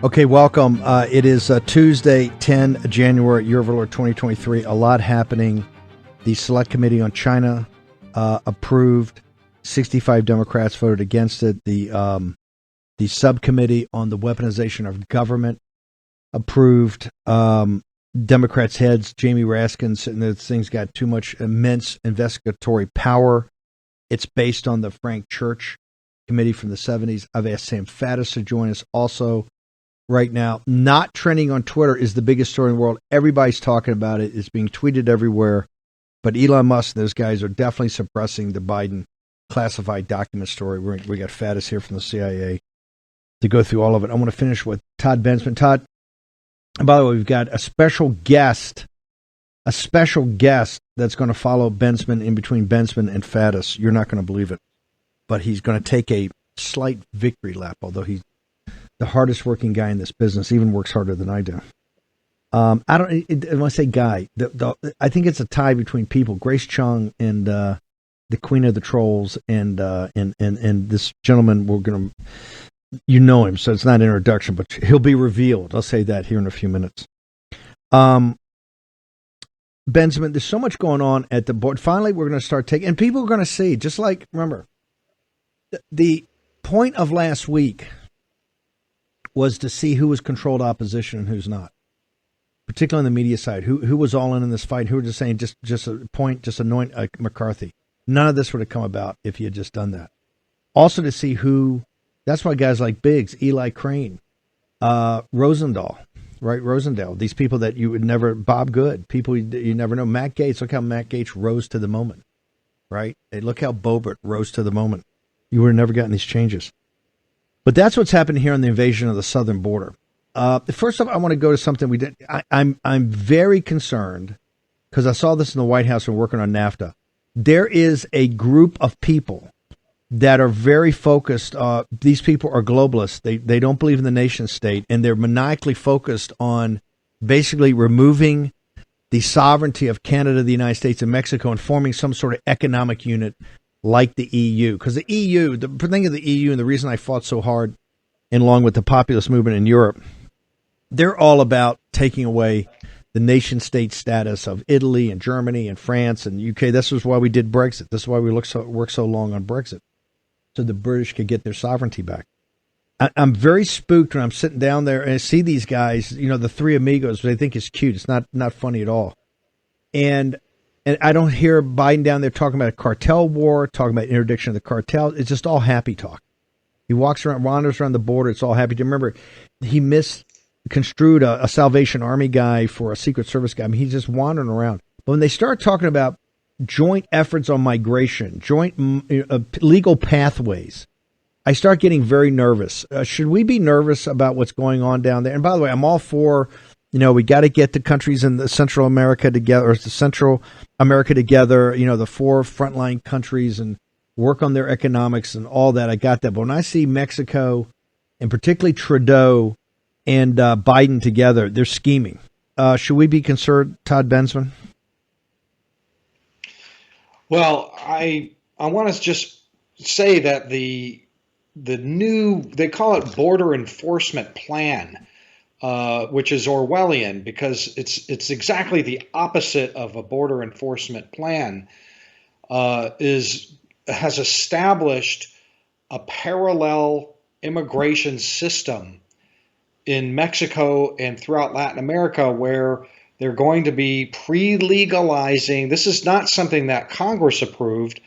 Okay, welcome. It is Tuesday, 10 January, year of our Lord 2023. A lot happening. The Select Committee on China approved. 65 Democrats voted against it. The subcommittee on the weaponization of government approved. Democrats' heads, Jamie Raskin, saying that this thing's got too much immense investigatory power. It's based on the Frank Church committee from the 70s. I've asked Sam Faddis to join us also. Right now, not trending on Twitter is the biggest story in the world. Everybody's talking about it. It's being tweeted everywhere. But Elon Musk and those guys are definitely suppressing the Biden classified document story. We got Faddis here from the CIA to go through all of it. I want to finish with Todd Bensman. Todd, and by the way, we've got a special guest that's going to follow Bensman in between Bensman and Faddis. You're not going to believe it. But he's going to take a slight victory lap, although he's the hardest working guy in this business, even works harder than I do. When I say guy, I think it's a tie between people. Grace Chung and the Queen of the Trolls, and this gentleman. We're gonna, him, so it's not an introduction, but he'll be revealed. I'll say that here in a few minutes. Bensman, there's so much going on at the board. Finally, we're going to start taking, and people are going to see. Just like, remember, the point of last week was to see who was controlled opposition and who's not, particularly on the media side. Who was all in this fight? Who were just saying just anoint McCarthy. None of this would have come about if he had just done that. Also to see who. That's why guys like Biggs, Eli Crane, Rosendahl, right? Rosendale. These people that you would never. Bob Good. People you never know. Matt Gaetz. Look how Matt Gaetz rose to the moment, right? Hey, look how Boebert rose to the moment. You would have never gotten these changes. But that's what's happened here on the invasion of the southern border. First off, I want to go to something we did. I'm very concerned because I saw this in the White House when working on NAFTA. There is a group of people that are very focused. These people are globalists. They don't believe in the nation state, and they're maniacally focused on basically removing the sovereignty of Canada, the United States, and Mexico and forming some sort of economic unit like the EU, because the EU, the thing of the EU, and the reason I fought so hard, and along with the populist movement in Europe, they're all about taking away the nation-state status of Italy and Germany and France and UK. This is why we did Brexit. This is why we worked so long on Brexit, so the British could get their sovereignty back. I'm very spooked when I'm sitting down there and I see these guys, the three amigos, which I think is cute. It's not funny at all. And I don't hear Biden down there talking about a cartel war, talking about interdiction of the cartel. It's just all happy talk. He walks around, wanders around the border. It's all happy. Do you remember he misconstrued a Salvation Army guy for a Secret Service guy? I mean, he's just wandering around. But when they start talking about joint efforts on migration, joint legal pathways, I start getting very nervous. Should we be nervous about what's going on down there? And by the way, I'm all for, we got to get the countries in the Central America together, the four frontline countries, and work on their economics and all that. I got that. But when I see Mexico and particularly Trudeau and Biden together, they're scheming. Should we be concerned, Todd Bensman? Well, I want to just say that the new, they call it border enforcement plan, which is Orwellian because it's exactly the opposite of a border enforcement plan. Has established a parallel immigration system in Mexico and throughout Latin America where they're going to be pre-legalizing. This is not something that Congress approved.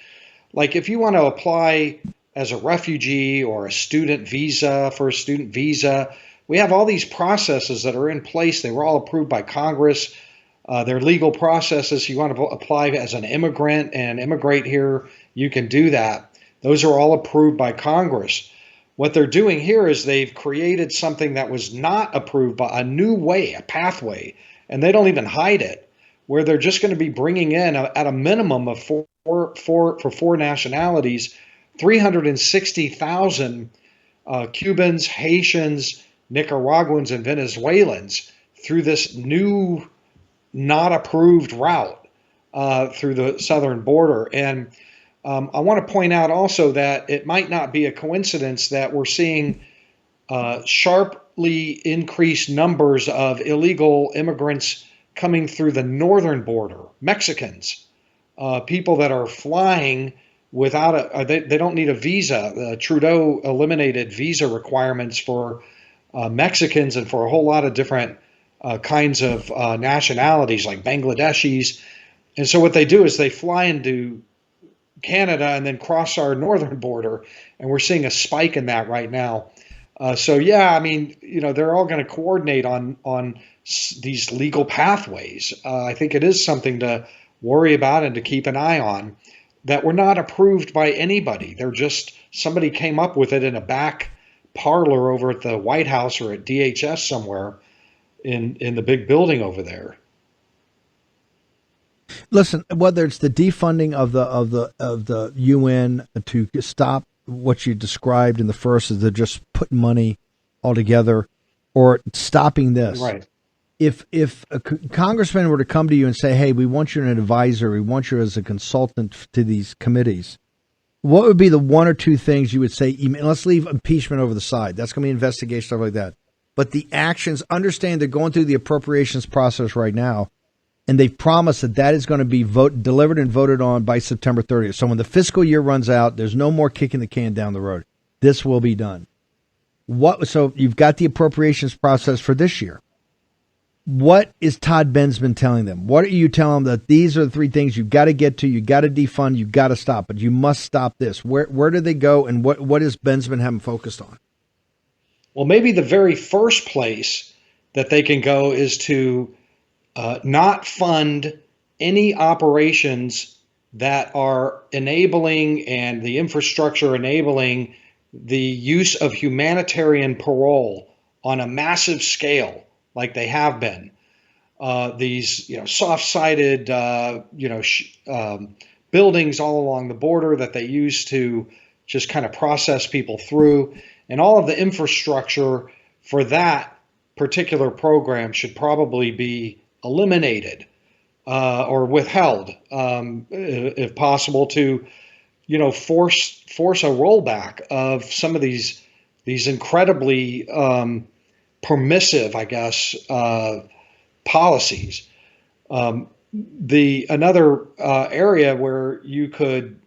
Like if you want to apply as a refugee or a student visa for a student visa, we have all these processes that are in place. They were all approved by Congress. They're legal processes. You want to apply as an immigrant and immigrate here, you can do that. Those are all approved by Congress. What they're doing here is they've created something that was not approved by a new way, a pathway, and they don't even hide it, where they're just going to be bringing in at a minimum of four nationalities, 360,000 Cubans, Haitians, Nicaraguans, and Venezuelans through this new not approved route through the southern border. And I want to point out also that it might not be a coincidence that we're seeing sharply increased numbers of illegal immigrants coming through the northern border, Mexicans, people that are flying without they don't need a visa. Trudeau eliminated visa requirements for Mexicans and for a whole lot of different kinds of nationalities like Bangladeshis. And so what they do is they fly into Canada and then cross our northern border, and we're seeing a spike in that right now. So yeah, I mean, they're all going to coordinate on these legal pathways. I think it is something to worry about and to keep an eye on. That were not approved by anybody. They're just somebody came up with it in a back parlor over at the White House or at DHS somewhere in the big building over there. Listen, whether it's the defunding of the UN to stop what you described in the first is to just put money altogether, or stopping this. Right. If a congressman were to come to you and say, "Hey, we want you as an advisor, we want you as a consultant to these committees," what would be the one or two things you would say? Let's leave impeachment over the side. That's going to be investigation, stuff like that. But the actions, understand they're going through the appropriations process right now, and they've promised that is going to be delivered and voted on by September 30th. So when the fiscal year runs out, there's no more kicking the can down the road. This will be done. So you've got the appropriations process for this year. What is Todd Bensman telling them? What are you telling them that these are the three things you've got to get to, you got to defund, you got to stop, but you must stop this? Where do they go, and what is Bensman having focused on? Well, maybe the very first place that they can go is to not fund any operations that are enabling and the infrastructure enabling the use of humanitarian parole on a massive scale, like they have been. These, soft-sided, buildings all along the border that they use to just kind of process people through, and all of the infrastructure for that particular program should probably be eliminated or withheld, if possible, to force a rollback of some of these incredibly permissive, I guess, policies. Another area where you could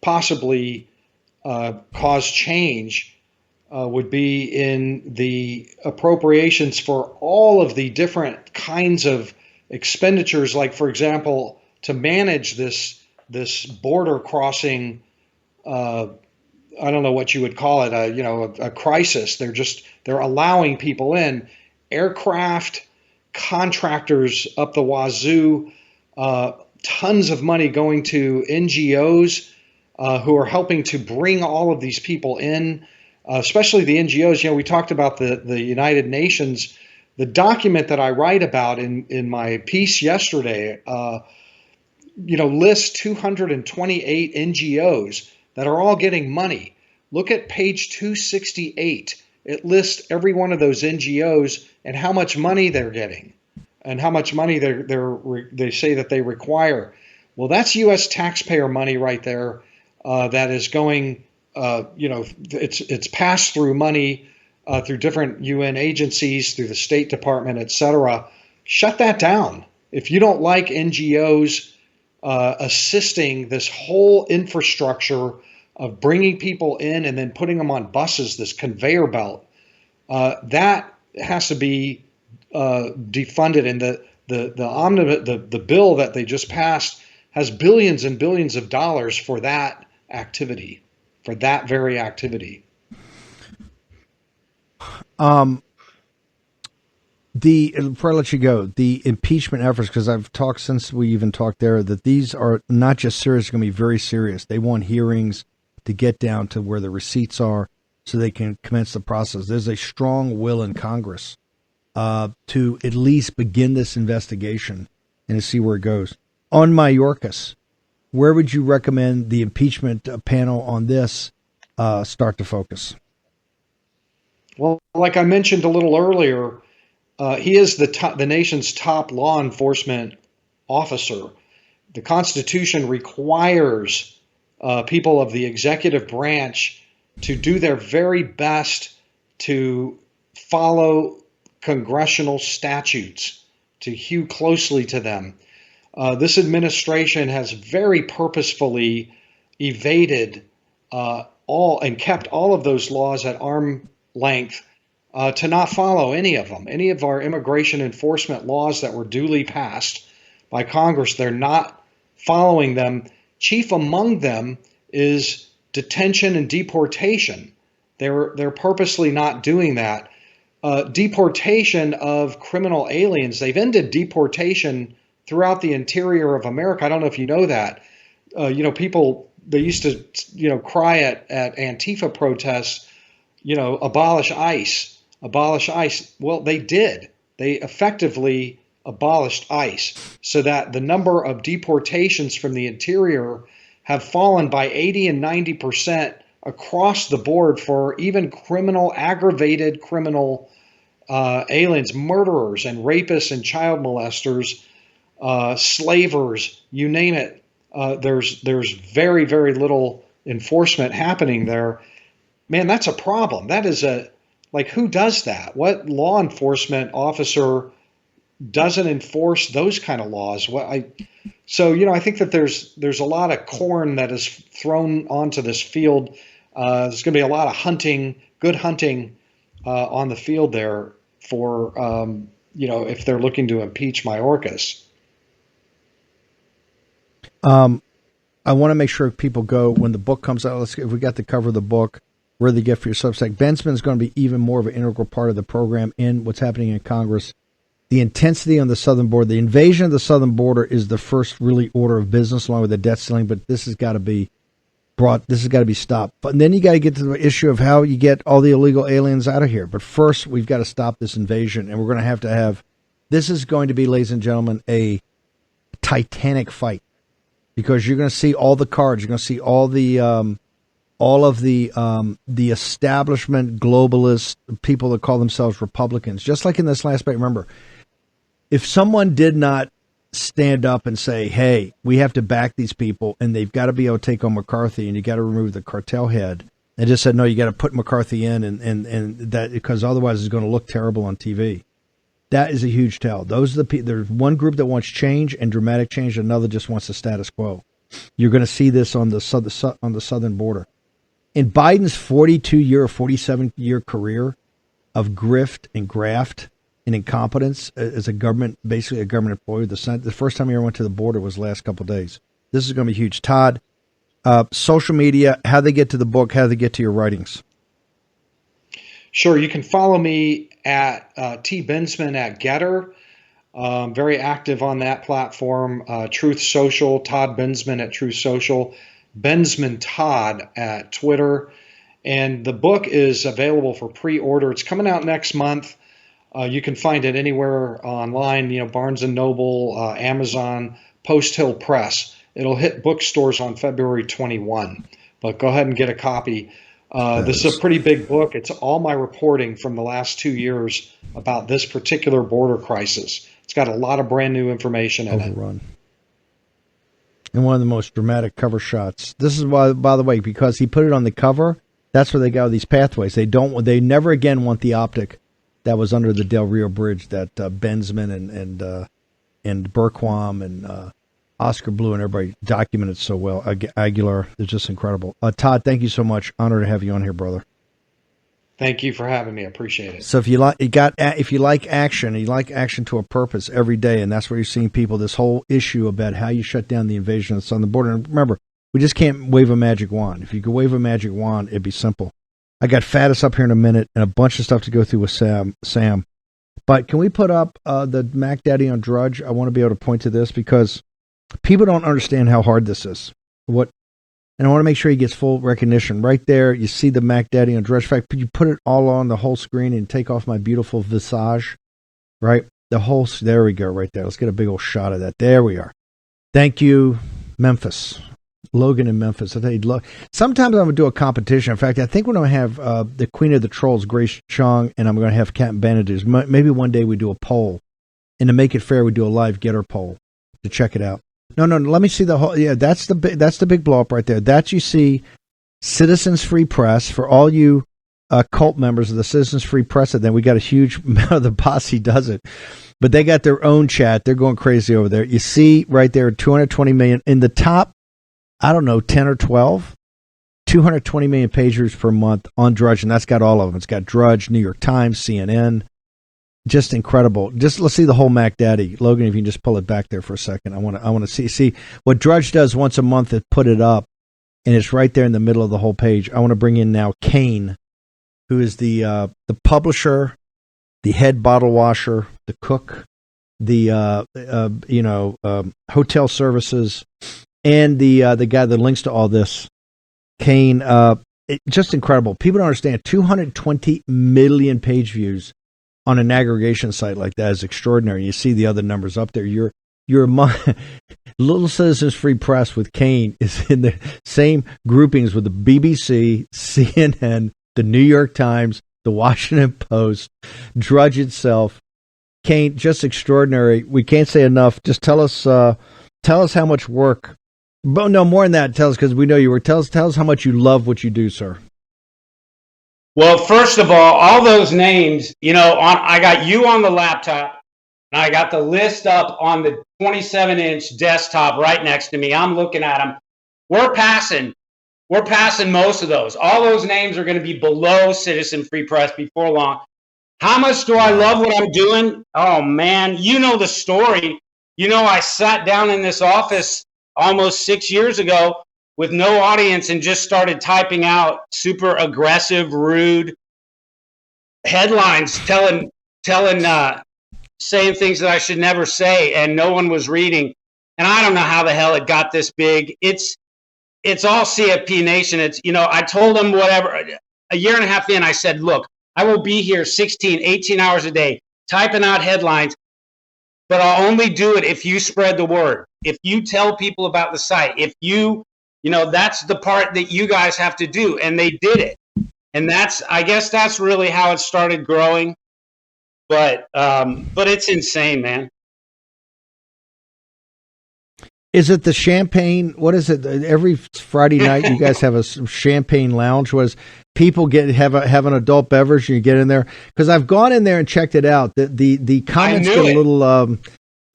possibly cause change would be in the appropriations for all of the different kinds of expenditures, like, for example, to manage this border crossing. I don't know what you would call it, a crisis. They're allowing people in, aircraft, contractors up the wazoo, tons of money going to NGOs who are helping to bring all of these people in, especially the NGOs. We talked about the United Nations. The document that I write about in my piece yesterday, lists 228 NGOs that are all getting money. Look at page 268. It lists every one of those NGOs and how much money they're getting and how much money they say that they require. Well, that's U.S. taxpayer money right there that is going, it's pass-through money through different UN agencies, through the State Department, et cetera. Shut that down. If you don't like NGOs assisting this whole infrastructure of bringing people in and then putting them on buses, this conveyor belt, that has to be defunded. And the bill that they just passed has billions and billions of dollars for that activity, for that very activity. Before I let you go, the impeachment efforts, because I've talked since we even talked there, that these are not just serious, they're going to be very serious. They want hearings to get down to where the receipts are so they can commence the process. There's a strong will in Congress to at least begin this investigation and to see where it goes. On Mayorkas, where would you recommend the impeachment panel on this start to focus? Well, like I mentioned a little earlier, he is the nation's top law enforcement officer. The Constitution requires people of the executive branch to do their very best to follow congressional statutes, to hew closely to them. This administration has very purposefully evaded all and kept all of those laws at arm's length to not follow any of them. Any of our immigration enforcement laws that were duly passed by Congress, they're not following them. Chief among them is detention and deportation. They're purposely not doing that. Deportation of criminal aliens. They've ended deportation throughout the interior of America. I don't know if you know that. People, they used to, cry at Antifa protests, abolish ICE, abolish ICE. Well, they did. They effectively abolished ICE so that the number of deportations from the interior have fallen by 80 and 90% across the board for even aggravated criminal aliens, murderers and rapists and child molesters, slavers, you name it. There's very, very little enforcement happening there. Man, that's a problem. That is who does that? What law enforcement officer doesn't enforce those kind of laws? I think that there's a lot of corn that is thrown onto this field. There's going to be a lot of good hunting on the field there for, if they're looking to impeach Mayorkas. I want to make sure people go when the book comes out. If we got the cover of the book, where they get for your Substack. Bensman is going to be even more of an integral part of the program in what's happening in Congress. The intensity on the southern border, the invasion of the southern border is the first really order of business along with the debt ceiling, but this has got to be stopped. But then you got to get to the issue of how you get all the illegal aliens out of here. But first, we've got to stop this invasion, and we're going to have this is going to be, ladies and gentlemen, a titanic fight, because you're going to see all the cards. You're going to see all of the establishment globalists, people that call themselves Republicans, just like in this last debate. Remember, if someone did not stand up and say, hey, we have to back these people and they've got to be able to take on McCarthy and you got to remove the cartel head, they just said, no, you got to put McCarthy in and that, because otherwise it's going to look terrible on TV. That is a huge tell. Those are there's one group that wants change and dramatic change, another just wants the status quo. You're going to see this on the southern border. In Biden's 42-year or 47-year career of grift and graft and incompetence as basically a government employee, the first time he ever went to the border was the last couple of days. This is going to be huge. Todd, social media, how they get to the book, how they get to your writings. Sure. You can follow me at T. Bensman at Getter. Very active on that platform. Truth Social, Todd Bensman at Truth Social. Bensman Todd at Twitter. And the book is available for pre-order. It's coming out next month. You can find it anywhere online, Barnes & Noble, Amazon, Post Hill Press. It'll hit bookstores on February 21. But go ahead and get a copy. This is a pretty big book. It's all my reporting from the last 2 years about this particular border crisis. It's got a lot of brand new information in it. And one of the most dramatic cover shots. This is why, by the way, because he put it on the cover, that's where they got these pathways. They never again want the optic that was under the Del Rio Bridge that Bensman and Berquam and Oscar Blue and everybody documented so well. Aguilar is just incredible. Todd, thank you so much. Honor to have you on here, brother. Thank you for having me. I appreciate it. So if you like action to a purpose every day, and that's where you're seeing people, this whole issue about how you shut down the invasion of the southern border. And remember, we just can't wave a magic wand. If you could wave a magic wand, it'd be simple. I got Faddis up here in a minute and a bunch of stuff to go through with Sam. But can we put up the Mac Daddy on Drudge? I want to be able to point to this because people don't understand how hard this is. And I want to make sure he gets full recognition. Right there, you see the Mac Daddy on Drudge. In fact, you put it all on the whole screen and take off my beautiful visage, right? There we go, right there. Let's get a big old shot of that. There we are. Thank you, Memphis. Logan in Memphis. I tell you, sometimes I'm going to do a competition. In fact, I think we're going to have the Queen of the Trolls, Grace Chung, and I'm going to have Captain Bannon. Maybe one day we do a poll. And to make it fair, we do a live getter poll to check it out. No, let me see the whole. Yeah, that's the big blow up right there. That you see, Citizens Free Press for all you cult members of the Citizens Free Press. And then we got a huge amount of the posse does it. But they got their own chat. They're going crazy over there. You see right there, 220 million. In the top, I don't know, 10 or 12, 220 million page views per month on Drudge. And that's got all of them. It's got Drudge, New York Times, CNN. Just incredible. Just let's see the whole Mac Daddy. Logan, if you can just pull it back there for a second. I want to see what Drudge does once a month is put it up. And it's right there in the middle of the whole page. I want to bring in now Kane, who is the publisher, the head bottle washer, the cook, the hotel services, and the guy that links to all this. Kane, just incredible. People don't understand. 220 million page views on an aggregation site like that is extraordinary. You see the other numbers up there. Your Little Citizens Free Press with Kane is in the same groupings with the BBC, CNN, the New York Times, the Washington Post, Drudge itself. Kane, just extraordinary. We can't say enough. Just tell us how much work. But no, more than that. Tell us, because we know you were. Tell us how much you love what you do, sir. Well, first of all those names, I got you on the laptop, and I got the list up on the 27-inch desktop right next to me. I'm looking at them. We're passing most of those. All those names are going to be below Citizen Free Press before long. How much do I love what I'm doing? Oh, man, you know the story. I sat down in this office almost 6 years ago with no audience and just started typing out super aggressive, rude headlines saying things that I should never say, and no one was reading. And I don't know how the hell it got this big. It's all CFP Nation. I told them whatever. A year and a half in, I said, look, I will be here 16, 18 hours a day typing out headlines, but I'll only do it if you spread the word. If you tell people about the site, if that's the part that you guys have to do. And they did it. And I guess that's really how it started growing. But it's insane, man. Is it the champagne? What is it? Every Friday night, you guys have a champagne lounge. Was people have an adult beverage and you get in there? Because I've gone in there and checked it out. The comments get a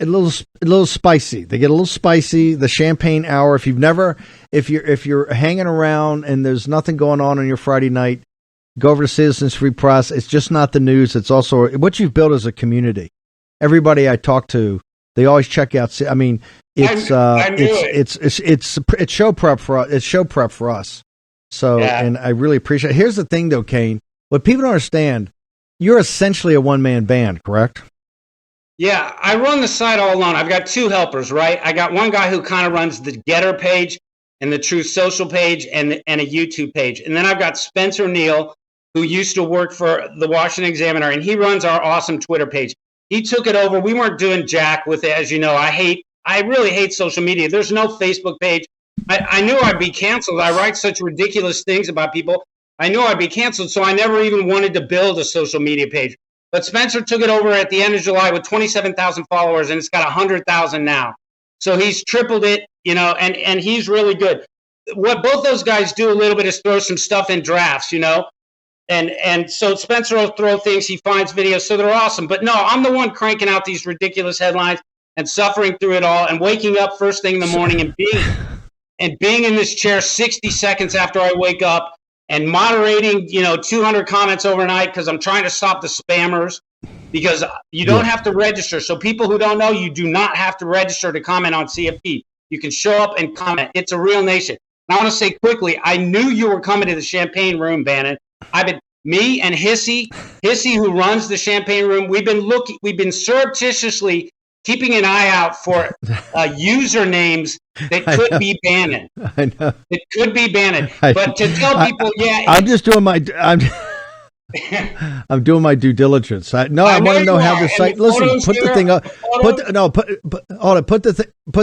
little spicy. They get a little spicy. The champagne hour. If you're hanging around and there's nothing going on your Friday night, go over to Citizens Free Press. It's just not the news. It's also what you've built as a community. Everybody I talk to, they always check out. I mean, it's show prep for us. It's show prep for us. So, and I really appreciate it. Here's the thing, though, Kane. What people don't understand, you're essentially a one-man band, correct? Yeah, I run the site all alone. I've got two helpers, right? I got one guy who kind of runs the Getter page and the Truth Social page and a YouTube page. And then I've got Spencer Neal, who used to work for the Washington Examiner, and he runs our awesome Twitter page. He took it over. We weren't doing jack with it, as you know. I really hate social media. There's no Facebook page. I knew I'd be canceled. I write such ridiculous things about people. I knew I'd be canceled, so I never even wanted to build a social media page. But Spencer took it over at the end of July with 27,000 followers, and it's got 100,000 now. So he's tripled it, and he's really good. What both those guys do a little bit is throw some stuff in drafts, And so Spencer will throw things, he finds videos, so they're awesome. But no, I'm the one cranking out these ridiculous headlines and suffering through it all and waking up first thing in the morning and being in this chair 60 seconds after I wake up and moderating, 200 comments overnight because I'm trying to stop the spammers, because you don't have to register. So people who don't know, you do not have to register to comment on CFP. You can show up and comment. It's a real nation. And I want to say quickly, I knew you were coming to the Champagne Room, Bannon. Me and Hissy, who runs the Champagne Room, we've been surreptitiously keeping an eye out for usernames that could be Bannon. I know. It could be Bannon. But to tell people, I'm just doing I'm doing my due diligence. I want to know how the site. Listen, put the thing up. Put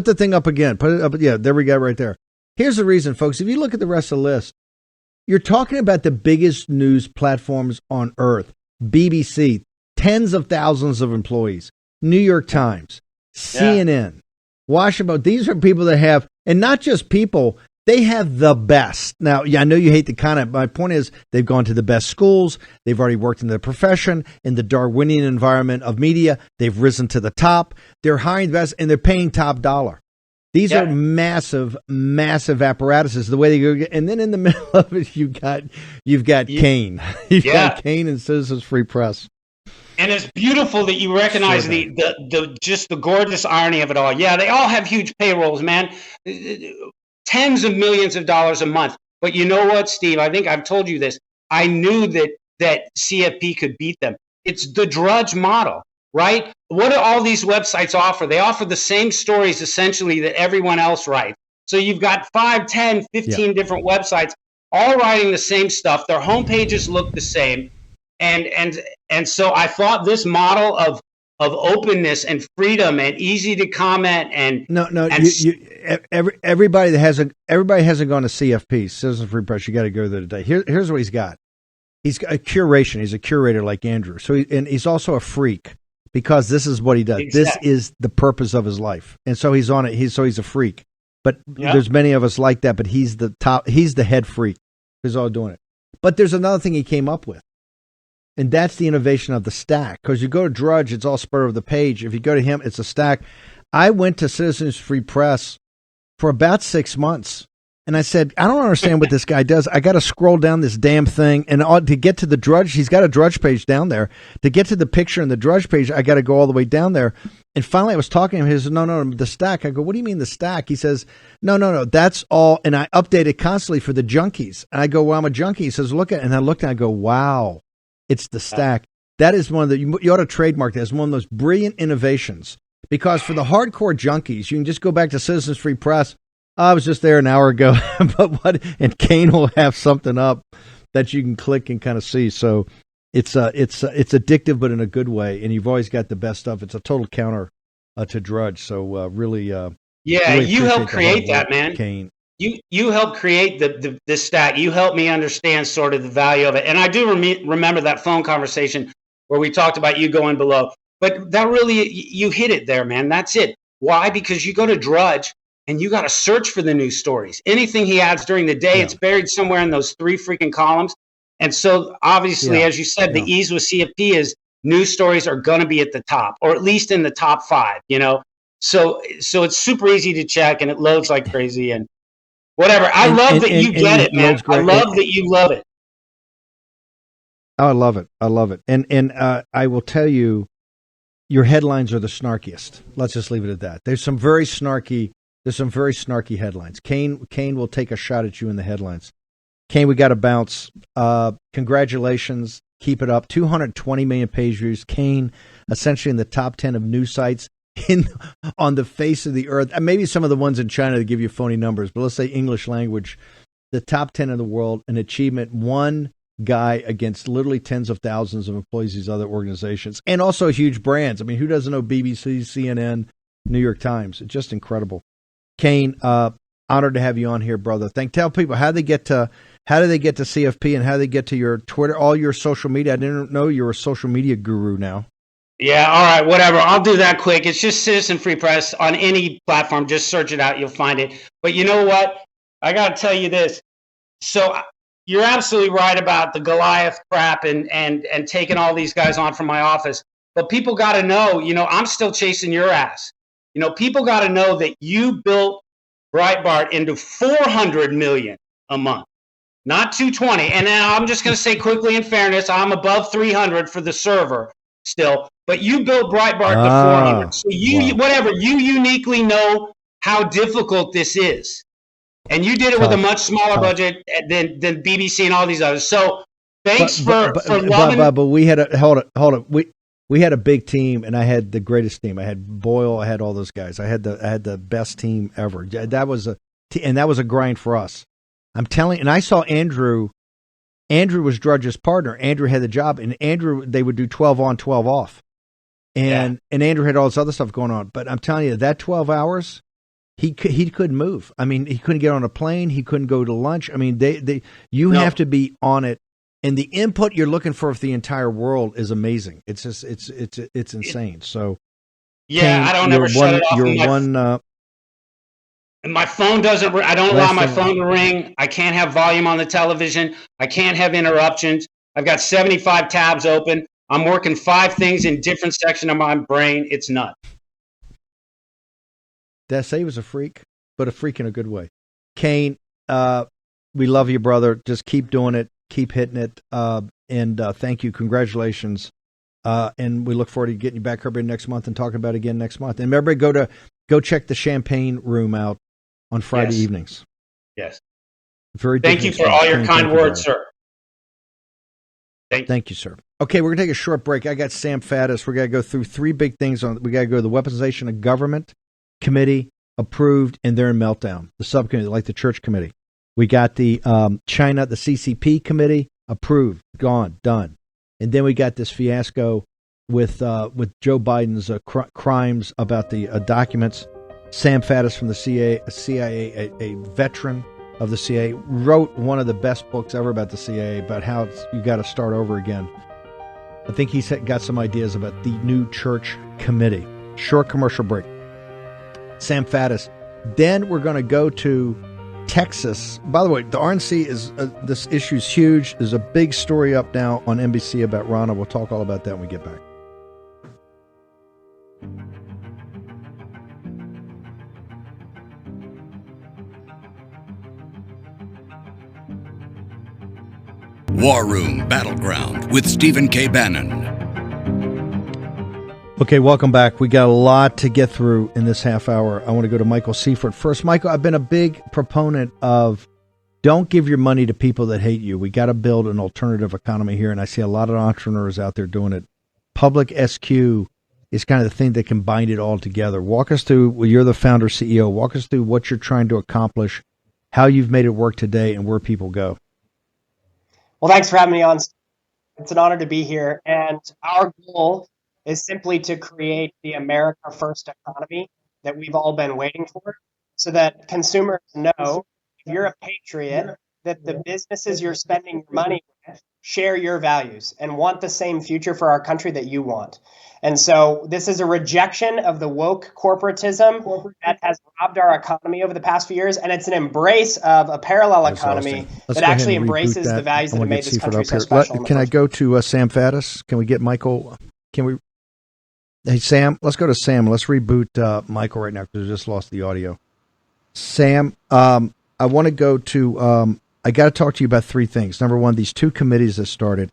the thing up again. Put it up. Yeah, there we go, right there. Here's the reason, folks. If you look at the rest of the list, you're talking about the biggest news platforms on earth. BBC, tens of thousands of employees. New York Times, CNN, Washington. These are people that have, and not just people, They have the best. Now, yeah, I know you hate the content. My point is they've gone to the best schools. They've already worked in the profession, in the Darwinian environment of media. They've risen to the top. They're hiring the best, and they're paying top dollar. These are massive, massive apparatuses. The way they go, and then in the middle of it, you've got Kane. You've got Kane and Citizens Free Press. And it's beautiful that you recognize the just the gorgeous irony of it all. Yeah, they all have huge payrolls, man. Tens of millions of dollars a month. But you know what, Steve? I think I've told you this. I knew that CFP could beat them. It's the Drudge model, right? What do all these websites offer? They offer the same stories essentially that everyone else writes. So you've got 5, 10, 15 different websites all writing the same stuff. Their homepages look the same. And so I thought this model of openness and freedom and easy to comment and everybody hasn't gone to CFP, Citizen Free Press. You got to go there today. Here's what he's got. He's got a curation. He's a curator like Andrew. So he's also a freak because this is what he does. Exactly. This is the purpose of his life, and so he's on it. He's a freak. But there's many of us like that. But he's the top. He's the head freak. He's all doing it. But there's another thing he came up with. And that's the innovation of the stack. Because you go to Drudge, it's all spread over the page. If you go to him, it's a stack. I went to Citizens Free Press for about 6 months. And I said, I don't understand what this guy does. I got to scroll down this damn thing. And to get to the Drudge, he's got a Drudge page down there. To get to the picture in the Drudge page, I got to go all the way down there. And finally, I was talking to him. He says, no, the stack. I go, what do you mean the stack? He says, no, that's all. And I update it constantly for the junkies. And I go, well, I'm a junkie. He says, look at it. And I looked and I go, wow. It's the stack. That is one of the, you ought to trademark that as one of those brilliant innovations. Because for the hardcore junkies, you can just go back to Citizens Free Press. I was just there an hour ago, and Kane will have something up that you can click and kind of see. So it's addictive, but in a good way. And you've always got the best stuff. It's a total counter to Drudge. So really, really you helped create that, man. Kane. You helped create the stat. You helped me understand sort of the value of it. And I do remember that phone conversation where we talked about you going below. But that really, you hit it there, man. That's it. Why? Because you go to Drudge and you got to search for the news stories. Anything he adds during the day, it's buried somewhere in those 3 freaking columns. And so obviously, as you said, the ease with CFP is news stories are going to be at the top, or at least in the top 5, you know? So it's super easy to check and it loads like crazy. And whatever. I love that you get it, man. I love that you love it. Oh, I love it. I love it. And I will tell you, your headlines are the snarkiest. Let's just leave it at that. There's some very snarky headlines. Kane will take a shot at you in the headlines. Kane, we got to bounce. Congratulations. Keep it up. 220 million page views. Kane, essentially in the top 10 of news sites on the face of the earth. Maybe some of the ones in China that give you phony numbers, but let's say English language, the top 10 in the world, an achievement, one guy against literally tens of thousands of employees, these other organizations, and also huge brands. I mean, who doesn't know BBC, CNN, New York Times? It's just incredible. Kane, honored to have you on here, brother. Tell people how do they get to CFP and how do they get to your Twitter, all your social media. I didn't know you're a social media guru now. Yeah, all right, whatever. I'll do that quick. It's just Citizen Free Press on any platform. Just search it out. You'll find it. But you know what? I got to tell you this. So you're absolutely right about the Goliath crap and taking all these guys on from my office. But people got to know, I'm still chasing your ass. People got to know that you built Breitbart into 400 million a month, not 220. And now I'm just going to say quickly, in fairness, I'm above 300 for the server still. But you built Breitbart to 400. So you uniquely know how difficult this is. And you did it with a much smaller budget than BBC and all these others. So thanks for loving. But we had hold it. We had a big team, and I had the greatest team. I had Boyle. I had all those guys. I had the best team ever. That was a grind for us. I'm telling. And I saw Andrew. Andrew was Drudge's partner. Andrew had the job, and Andrew, they would do 12 on, 12 off. And Andrew had all this other stuff going on. But I'm telling you, that 12 hours, he couldn't move. I mean, he couldn't get on a plane. He couldn't go to lunch. I mean, you have to be on it. And the input you're looking for the entire world is amazing. It's just, it's insane. So yeah, Kane, I don't ever shut it off. And my phone doesn't. I don't allow my phone to ring. I can't have volume on the television. I can't have interruptions. I've got 75 tabs open. I'm working 5 things in different sections of my brain. It's nuts. Did I say he was a freak? But a freak in a good way. Kane, we love you, brother. Just keep doing it. Keep hitting it. And thank you. Congratulations. And we look forward to getting you back here next month and talking about it again next month. And remember, go check the Champagne Room out on Friday evenings. Yes. Thank you for all your kind words, sir. Thank you, sir. Okay, we're going to take a short break. I got Sam Faddis. We're going to go through 3 big things. We got to go to the Weaponization of Government Committee, approved, and they're in meltdown. The subcommittee, like the church committee. We got the China, the CCP committee, approved, gone, done. And then we got this fiasco with Joe Biden's crimes about the documents. Sam Faddis from the CIA, a veteran of the CIA, wrote one of the best books ever about the CIA, about how you got to start over again. I think he's got some ideas about the new church committee. Short commercial break. Sam Faddis. Then we're going to go to Texas. By the way, the RNC is this issue is huge. There's a big story up now on NBC about Rana. We'll talk all about that when we get back. War Room Battleground with Stephen K. Bannon. Okay, welcome back. We got a lot to get through in this half hour. I want to go to Michael Seifert first. Michael, I've been a big proponent of don't give your money to people that hate you. We got to build an alternative economy here, and I see a lot of entrepreneurs out there doing it. Public SQ is kind of the thing that can bind it all together. Walk us through, well, you're the founder, CEO. Walk us through what you're trying to accomplish, how you've made it work today, and where people go. Well, thanks for having me on. It's an honor to be here. And our goal is simply to create the America First economy that we've all been waiting for, so that consumers know if you're a patriot, that the businesses you're spending your money with share your values and want the same future for our country that you want. And so this is a rejection of the woke corporatism that has robbed our economy over the past few years, and it's an embrace of a parallel economy that actually embraces the values that have made this country so special. Can I go to Sam Faddis? Can we get Michael? Hey, Sam, let's go to Sam. Let's reboot Michael right now because we just lost the audio. Sam, I want to go to I got to talk to you about 3 things. Number one, these 2 committees that started,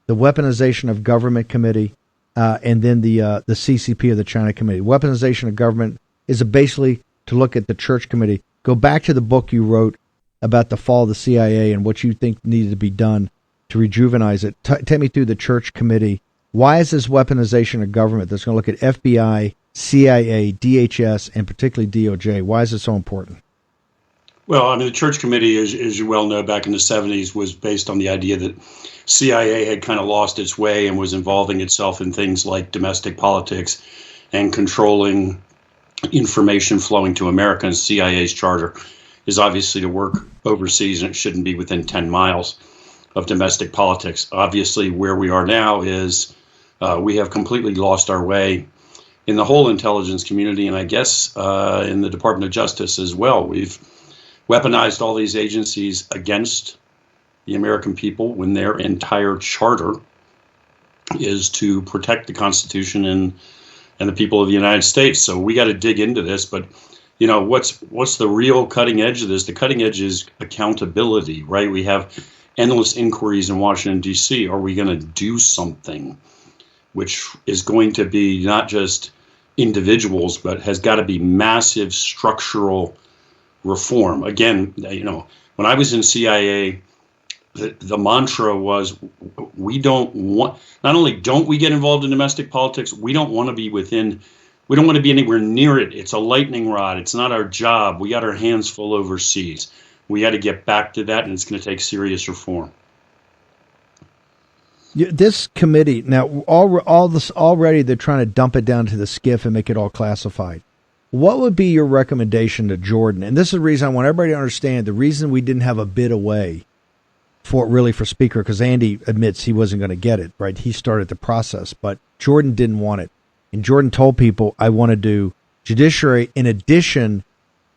the Weaponization of Government Committee, and then the CCP of the China Committee. Weaponization of Government is basically to look at the Church Committee. Go back to the book you wrote about the fall of the CIA and what you think needed to be done to rejuvenize it. Take me through the Church Committee. Why is this weaponization of government that's going to look at FBI, CIA, DHS, and particularly DOJ? Why is it so important? Well, I mean, the Church Committee, as you well know, back in the 70s was based on the idea that CIA had kind of lost its way and was involving itself in things like domestic politics and controlling information flowing to America. And CIA's charter is obviously to work overseas, and it shouldn't be within 10 miles of domestic politics. Obviously, where we are now is we have completely lost our way in the whole intelligence community, and I guess in the Department of Justice as well. We've weaponized all these agencies against the American people when their entire charter is to protect the Constitution and the people of the United States. So we got to dig into this. But you know, what's the real cutting edge of this? The cutting edge is accountability, right? We have endless inquiries in Washington, D.C. Are we going to do something which is going to be not just individuals, but has got to be massive structural reform? Again, you know, when I was in CIA, the mantra was, we don't want, not only don't we get involved in domestic politics, we don't want to be anywhere near it. It's a lightning rod. It's not our job. We got our hands full overseas. We got to get back to that, and it's going to take serious reform. This committee, now, all this already, they're trying to dump it down to the SCIF and make it all classified. What would be your recommendation to Jordan? And this is the reason I want everybody to understand the reason we didn't have a bid away for Speaker, because Andy admits he wasn't going to get it, right? He started the process, but Jordan didn't want it. And Jordan told people, I want to do judiciary in addition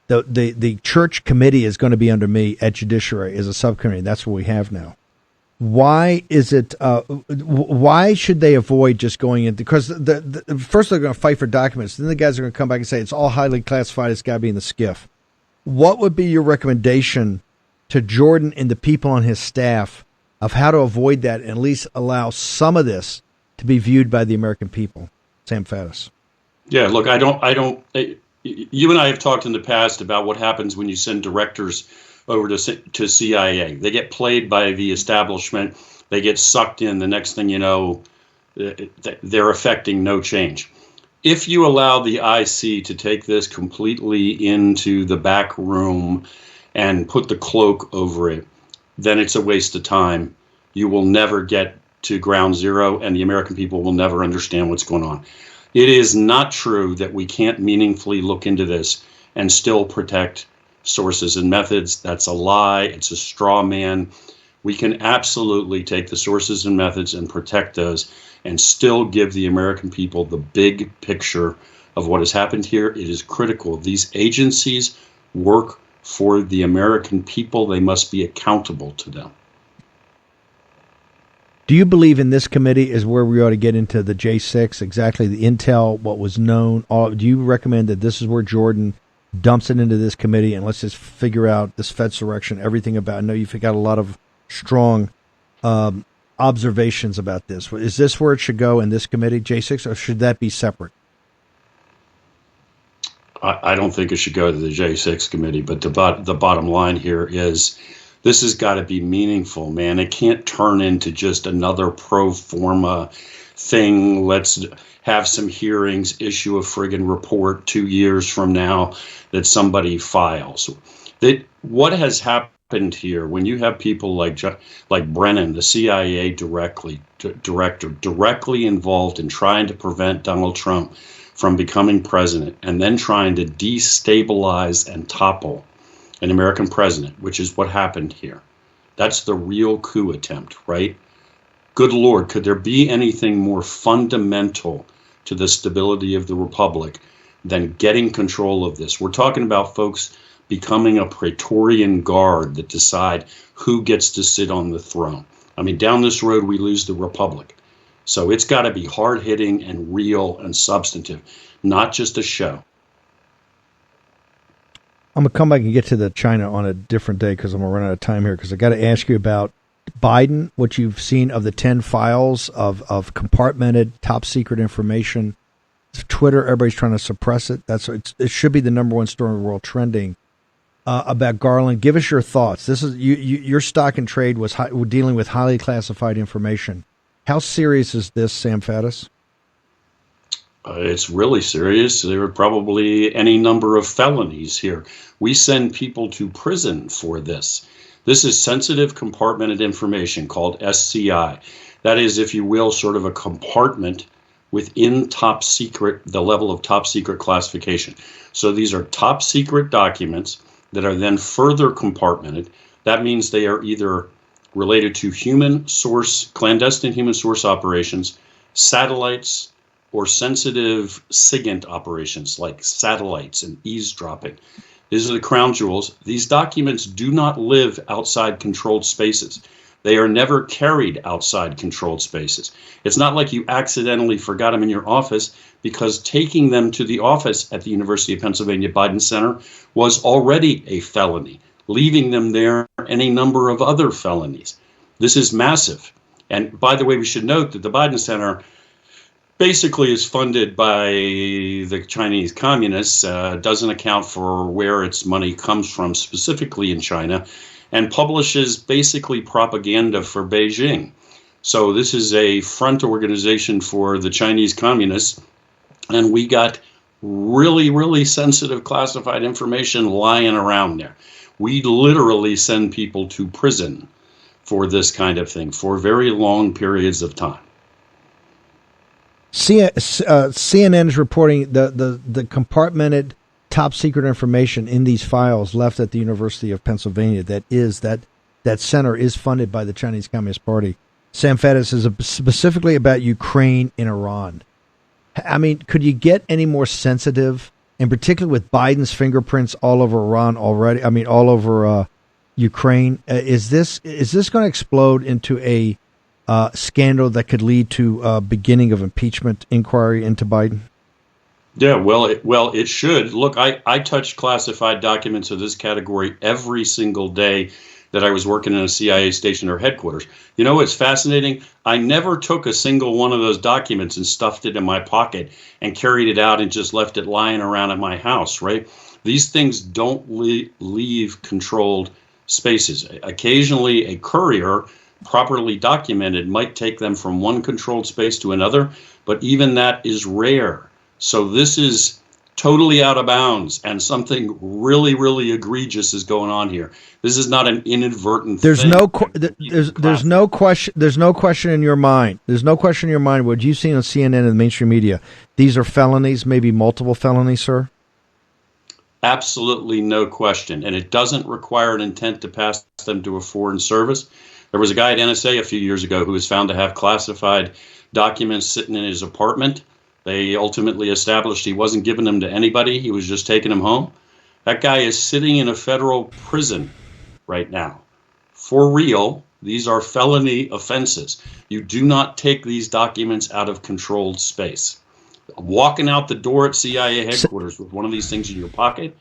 the church committee is going to be under me at Judiciary as a subcommittee. That's what we have now. Why is it? Why should they avoid just going in? Because first they're going to fight for documents. Then the guys are going to come back and say it's all highly classified. It's got to be in the SCIF. What would be your recommendation to Jordan and the people on his staff of how to avoid that and at least allow some of this to be viewed by the American people? Sam Faddis. Yeah, look, I don't. You and I have talked in the past about what happens when you send directors over to CIA. They get played by the establishment. They get sucked in. The next thing you know, they're affecting no change. If you allow the IC to take this completely into the back room and put the cloak over it, then it's a waste of time. You will never get to ground zero, and the American people will never understand what's going on. It is not true that we can't meaningfully look into this and still protect sources and methods. That's a lie. It's a straw man. We can absolutely take the sources and methods and protect those and still give the American people the big picture of what has happened here. It is critical. These agencies work for the American people. They must be accountable to them. Do you believe in this committee is where we ought to get into the J6, exactly the intel, what was known? Do you recommend that this is where Jordan dumps it into this committee and let's just figure out this Fedsurrection, everything about it? I know you've got a lot of strong observations about this. Is this where it should go in this committee, J6, or should that be separate? I don't think it should go to the J6 committee, but the bottom line here is this has got to be meaningful, man. It can't turn into just another pro forma thing. Let's have some hearings, issue a friggin' report 2 years from now that somebody files. What has happened here when you have people like Bannon, the CIA director, directly involved in trying to prevent Donald Trump from becoming president and then trying to destabilize and topple an American president, which is what happened here. That's the real coup attempt, right? Good Lord, could there be anything more fundamental to the stability of the republic than getting control of this? We're talking about folks becoming a Praetorian guard that decide who gets to sit on the throne. I mean, down this road, we lose the republic. So it's got to be hard-hitting and real and substantive, not just a show. I'm going to come back and get to the China on a different day because I'm going to run out of time here because I got to ask you about Biden, what you've seen of the 10 files of compartmented top secret information. Twitter, everybody's trying to suppress it. It should be the number one story in the world trending. About Garland, give us your thoughts. This is your stock and trade was dealing with highly classified information. How serious is this, Sam Faddis? It's really serious. There are probably any number of felonies here. We send people to prison for this. This is sensitive compartmented information called SCI. That is, if you will, sort of a compartment within top secret, the level of top secret classification. So these are top secret documents that are then further compartmented. That means they are either related to clandestine human source operations, satellites, or sensitive SIGINT operations like satellites and eavesdropping. These are the crown jewels. These documents do not live outside controlled spaces. They are never carried outside controlled spaces. It's not like you accidentally forgot them in your office, because taking them to the office at the University of Pennsylvania Biden Center was already a felony. Leaving them there, any number of other felonies. This is massive. And by the way, we should note that the Biden Center basically is funded by the Chinese communists, doesn't account for where its money comes from specifically in China, and publishes basically propaganda for Beijing. So this is a front organization for the Chinese communists, and we got really, really sensitive classified information lying around there. We literally send people to prison for this kind of thing for very long periods of time. CNN is reporting the compartmented top secret information in these files left at the University of Pennsylvania that center is funded by the Chinese Communist Party. Sam Faddis is specifically about Ukraine and Iran. I mean, could you get any more sensitive and particularly with Biden's fingerprints all over Iran already. I mean, all over Ukraine. Is this going to explode into a scandal that could lead to beginning of impeachment inquiry into Biden? Yeah, well, it should. Look, I touched classified documents of this category every single day that I was working in a CIA station or headquarters. You know what's fascinating? I never took a single one of those documents and stuffed it in my pocket and carried it out and just left it lying around at my house, right? These things don't leave controlled spaces. Occasionally, a courier, properly documented, might take them from one controlled space to another, but even that is rare. So this is totally out of bounds, and something really, really egregious is going on here. This is not an inadvertent there's thing. There's no question. There's no question in your mind. There's no question in your mind. What you've seen on CNN and the mainstream media, these are felonies, maybe multiple felonies, sir. Absolutely no question, and it doesn't require an intent to pass them to a foreign service. There was a guy at NSA a few years ago who was found to have classified documents sitting in his apartment. They ultimately established he wasn't giving them to anybody. He was just taking them home. That guy is sitting in a federal prison right now. For real, these are felony offenses. You do not take these documents out of controlled space. Walking out the door at CIA headquarters with one of these things in your pocket,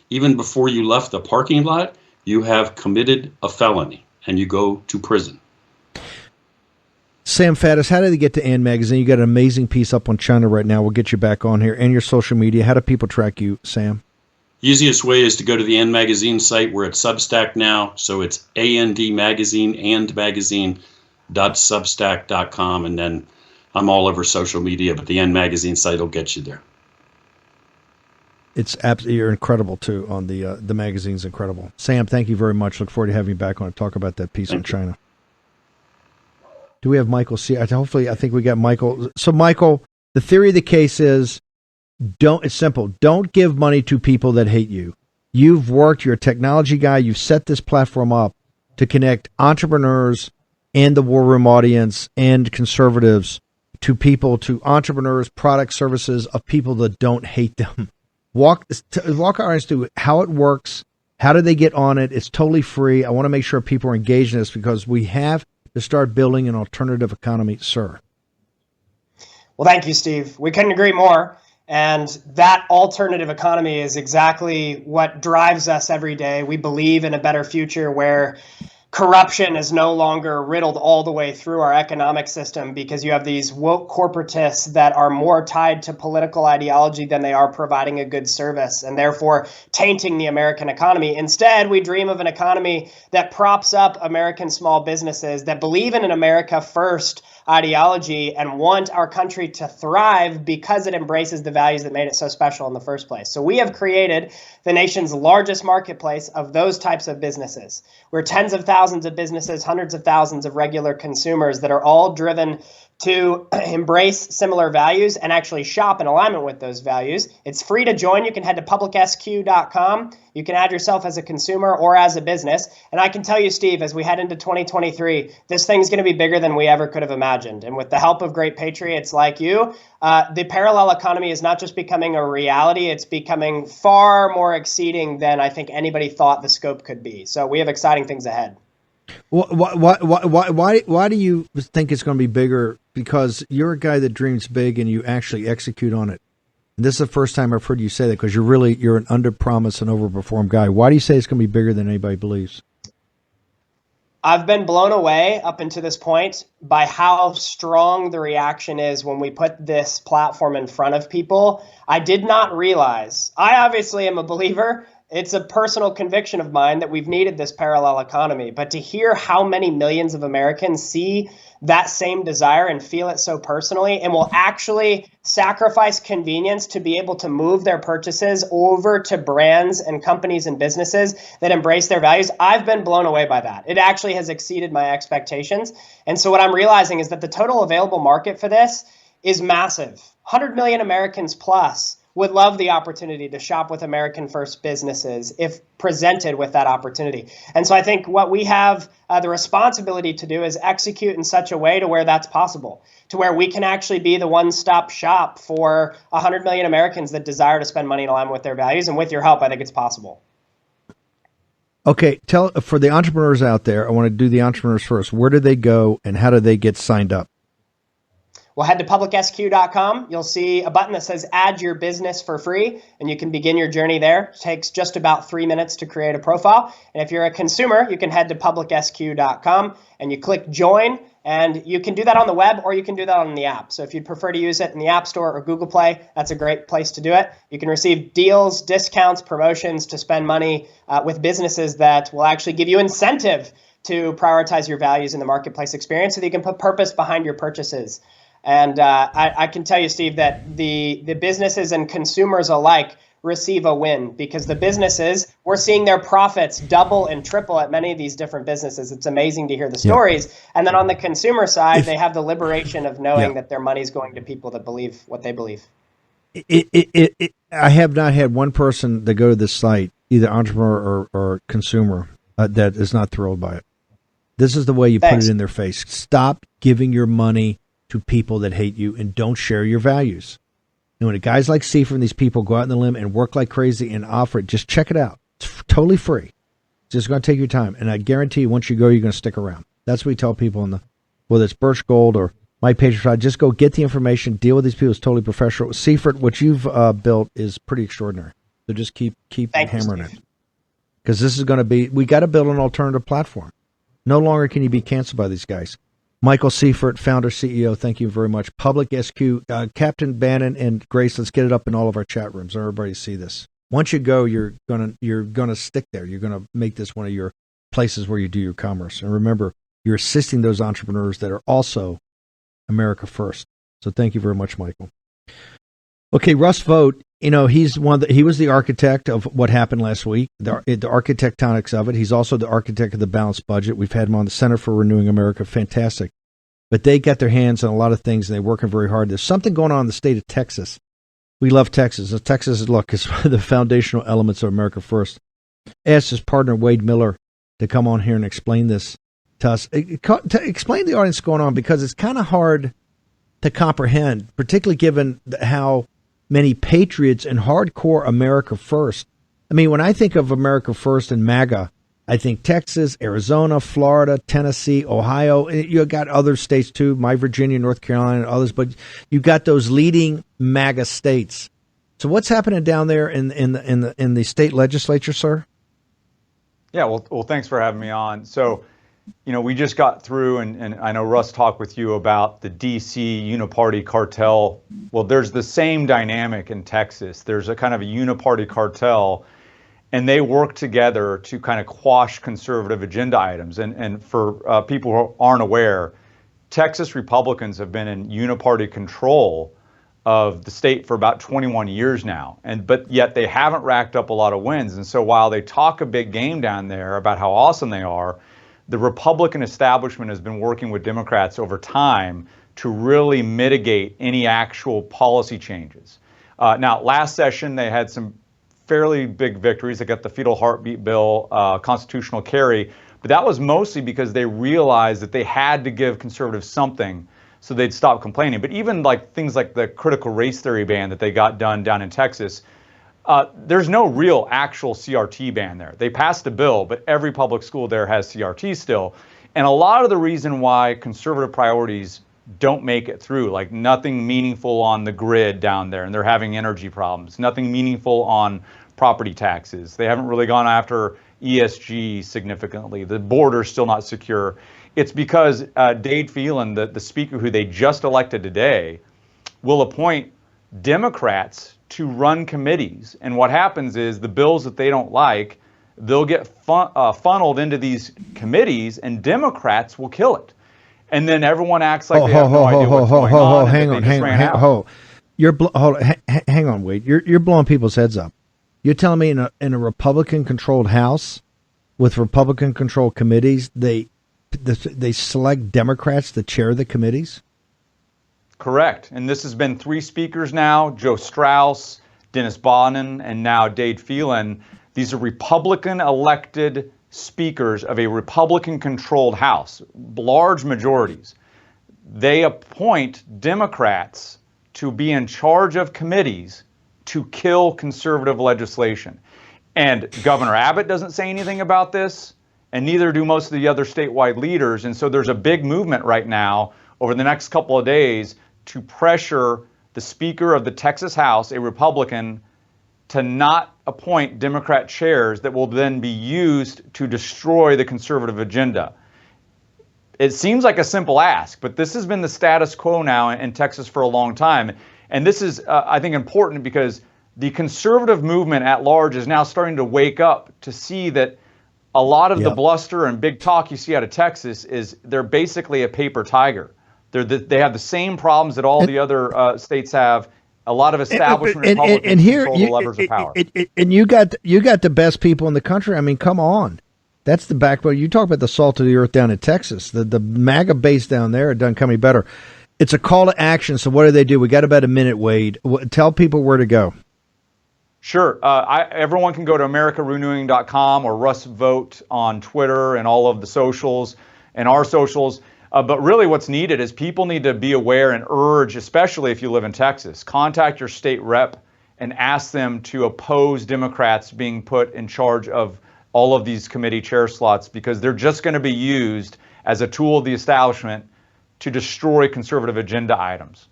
even before you left the parking lot, you have committed a felony and you go to prison. Sam Faddis, how did they get to And Magazine? You got an amazing piece up on China right now. We'll get you back on here and your social media. How do people track you, Sam? Easiest way is to go to the And Magazine site. We're at Substack now. So it's AND Magazine, andmagazine.substack.com. And then I'm all over social media, but the And Magazine site will get you there. It's absolutely, you're incredible too on the magazine's incredible. Sam, thank you very much. Look forward to having you back on to talk about that piece on China. Do we have Michael? Hopefully, I think we got Michael. So, Michael, the theory of the case is, it's simple. Don't give money to people that hate you. You're a technology guy. You've set this platform up to connect entrepreneurs and the War Room audience and conservatives to people, to entrepreneurs, product services of people that don't hate them. Walk our audience through how it works. How do they get on it? It's totally free. I want to make sure people are engaged in this because we have to start building an alternative economy, sir. Well, thank you, Steve. We couldn't agree more. And that alternative economy is exactly what drives us every day. We believe in a better future where corruption is no longer riddled all the way through our economic system because you have these woke corporatists that are more tied to political ideology than they are providing a good service and therefore tainting the American economy. Instead, we dream of an economy that props up American small businesses that believe in an America first ideology and want our country to thrive because it embraces the values that made it so special in the first place. So we have created the nation's largest marketplace of those types of businesses. We're tens of thousands of businesses, hundreds of thousands of regular consumers that are all driven to embrace similar values and actually shop in alignment with those values. It's free to join. You can head to publicsq.com. You can add yourself as a consumer or as a business. And I can tell you, Steve, as we head into 2023, this thing's going to be bigger than we ever could have imagined. And with the help of great patriots like you, the parallel economy is not just becoming a reality, it's becoming far more exceeding than I think anybody thought the scope could be. So we have exciting things ahead. Why do you think it's going to be bigger? Because you're a guy that dreams big and you actually execute on it. And this is the first time I've heard you say that because you're an under-promise and over-perform guy. Why do you say it's going to be bigger than anybody believes? I've been blown away up until this point by how strong the reaction is when we put this platform in front of people. I did not realize. I obviously am a believer. It's a personal conviction of mine that we've needed this parallel economy. But to hear how many millions of Americans see that same desire and feel it so personally and will actually sacrifice convenience to be able to move their purchases over to brands and companies and businesses that embrace their values, I've been blown away by that. It actually has exceeded my expectations. And so what I'm realizing is that the total available market for this is massive. 100 million Americans plus would love the opportunity to shop with American First businesses if presented with that opportunity. And so I think what we have the responsibility to do is execute in such a way to where that's possible, to where we can actually be the one-stop shop for 100 million Americans that desire to spend money in alignment with their values. And with your help, I think it's possible. Okay, tell for the entrepreneurs out there, I want to do the entrepreneurs first. Where do they go and how do they get signed up? Well, head to publicsq.com. You'll see a button that says add your business for free, and you can begin your journey there. It takes just about 3 minutes to create a profile. And if you're a consumer, you can head to publicsq.com and you click join, and you can do that on the web or you can do that on the app. So if you'd prefer to use it in the App Store or Google Play, that's a great place to do it. You can receive deals, discounts, promotions to spend money with businesses that will actually give you incentive to prioritize your values in the marketplace experience so that you can put purpose behind your purchases. And I can tell you, Steve, that the businesses and consumers alike receive a win because the businesses, we're seeing their profits double and triple at many of these different businesses. It's amazing to hear the stories. Yeah. And then on the consumer side, they have the liberation of knowing that their money is going to people that believe what they believe. I have not had one person that go to this site, either entrepreneur or consumer, that is not thrilled by it. This is the way you put it in their face. Stop giving your money to people that hate you and don't share your values. And when guys like Seifert and these people go out on the limb and work like crazy and offer it, just check it out. It's totally free. It's just going to take your time. And I guarantee you, once you go, you're going to stick around. That's what we tell people whether it's Birch Gold or My Patriot Side, just go get the information, deal with these people. It's totally professional. Seifert, what you've built is pretty extraordinary. So just keep hammering it. Because this is going to be, we got to build an alternative platform. No longer can you be canceled by these guys. Michael Seifert, founder, CEO, thank you very much. Public SQ, Captain Bannon and Grace, let's get it up in all of our chat rooms. Everybody see this. Once you go, you're gonna stick there. You're gonna make this one of your places where you do your commerce. And remember, you're assisting those entrepreneurs that are also America First. So thank you very much, Michael. Okay, Russ Vogt, he was the architect of what happened last week, the architectonics of it. He's also the architect of the balanced budget. We've had him on the Center for Renewing America. Fantastic. But they got their hands on a lot of things, and they're working very hard. There's something going on in the state of Texas. We love Texas. Texas, look, is one of the foundational elements of America First. Asked his partner, Wade Miller, to come on here and explain this to us. To explain the audience what's going on, because it's kind of hard to comprehend, particularly given how many patriots and hardcore America First. I mean, when I think of America First and MAGA, I think Texas, Arizona, Florida, Tennessee, Ohio. You got other states too, my Virginia, North Carolina, and others. But you got those leading MAGA states. So what's happening down there in the state legislature, sir? Yeah, well, thanks for having me on. So, we just got through, and I know Russ talked with you about the D.C. uniparty cartel. Well, there's the same dynamic in Texas. There's a kind of a uniparty cartel, and they work together to kind of quash conservative agenda items. And for people who aren't aware, Texas Republicans have been in uniparty control of the state for about 21 years now, but yet they haven't racked up a lot of wins. And so while they talk a big game down there about how awesome they are, the Republican establishment has been working with Democrats over time to really mitigate any actual policy changes. Now, last session, they had some fairly big victories. They got the fetal heartbeat bill, constitutional carry, but that was mostly because they realized that they had to give conservatives something so they'd stop complaining. But even like things like the critical race theory ban that they got done down in Texas, there's no real actual CRT ban there. They passed a bill, but every public school there has CRT still. And a lot of the reason why conservative priorities don't make it through, like nothing meaningful on the grid down there, and they're having energy problems, nothing meaningful on property taxes. They haven't really gone after ESG significantly. The border's still not secure. It's because Dade Phelan, the speaker who they just elected today, will appoint Democrats to run committees. And what happens is the bills that they don't like, they'll get funneled into these committees, and Democrats will kill it. And then everyone acts like they have no idea what's going on. Hang on, Wade. You're blowing people's heads up. You're telling me in a Republican-controlled House with Republican-controlled committees, they select Democrats to chair the committees? Correct. And this has been 3 speakers now: Joe Strauss, Dennis Bannon and now Dade Phelan. These are Republican elected speakers of a Republican-controlled House, large majorities. They appoint Democrats to be in charge of committees to kill conservative legislation. And Governor Abbott doesn't say anything about this, and neither do most of the other statewide leaders. And so there's a big movement right now over the next couple of days to pressure the Speaker of the Texas House, a Republican, to not appoint Democrat chairs that will then be used to destroy the conservative agenda. It seems like a simple ask, but this has been the status quo now in Texas for a long time. And this is, I think, important because the conservative movement at large is now starting to wake up to see that a lot of the bluster and big talk you see out of Texas is they're basically a paper tiger. They have the same problems that all the other states have. A lot of establishment Republicans control the levers of power. And you got the best people in the country. I mean, come on. That's the backbone. You talk about the salt of the earth down in Texas. The MAGA base down there, it doesn't come any better. It's a call to action. So what do? We got about a minute, Wade. Tell people where to go. Sure. Everyone can go to AmericaRenewing.com or Russ Vote on Twitter and all of the socials and our socials. But really what's needed is people need to be aware and urge, especially if you live in Texas, contact your state rep and ask them to oppose Democrats being put in charge of all of these committee chair slots, because they're just going to be used as a tool of the establishment to destroy conservative agenda items.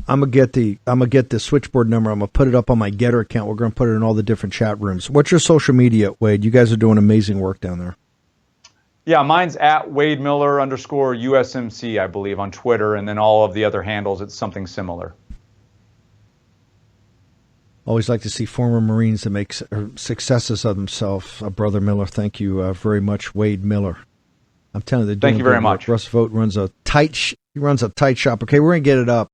I'm gonna get the switchboard number. I'm gonna put it up on my Getter account. We're gonna put it in all the different chat rooms. What's your social media, Wade? You guys are doing amazing work down there. Yeah, mine's at Wade Miller _USMC, I believe, on Twitter, and then all of the other handles, it's something similar. Always like to see former Marines that make successes of themselves. Brother Miller, thank you very much, Wade Miller. I'm telling you, they're doing thank you very much. Russ Vote runs a tight shop. Okay, we're gonna get it up,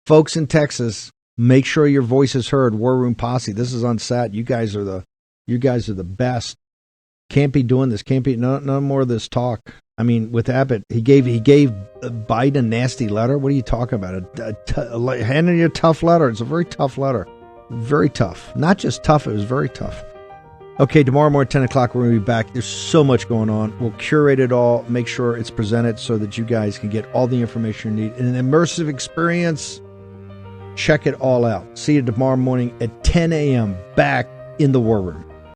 folks in Texas. Make sure your voice is heard. War Room Posse. This is on SAT. You guys are the best. Can't be doing this. Can't be no more of this talk. I mean, with Abbott, he gave Biden a nasty letter. What are you talking about? Handing you a tough letter. It's a very tough letter. Very tough. Not just tough. It was very tough. Okay, tomorrow morning, 10 o'clock, we're going to be back. There's so much going on. We'll curate it all, make sure it's presented so that you guys can get all the information you need. In an immersive experience, check it all out. See you tomorrow morning at 10 a.m. back in the War Room.